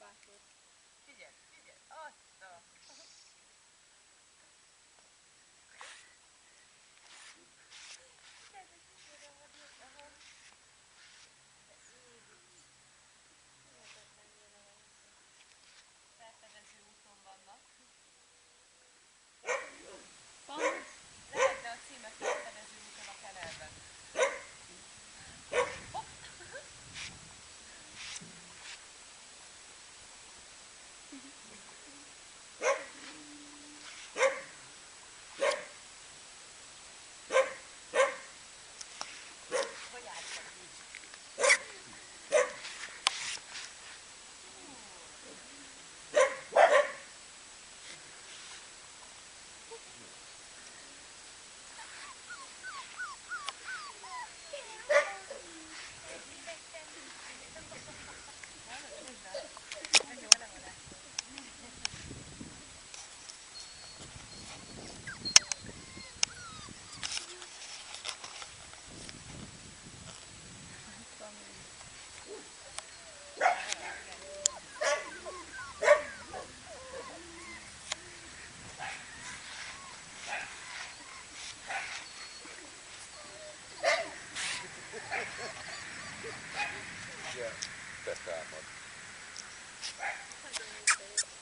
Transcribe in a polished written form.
bátor. Figyelj, figyelj, azt a... Felfedező úton vannak. Lehetne a címe Felfedező úton a Kenelben. Hogy álltam így? Te támad. Nagyon jó fejek.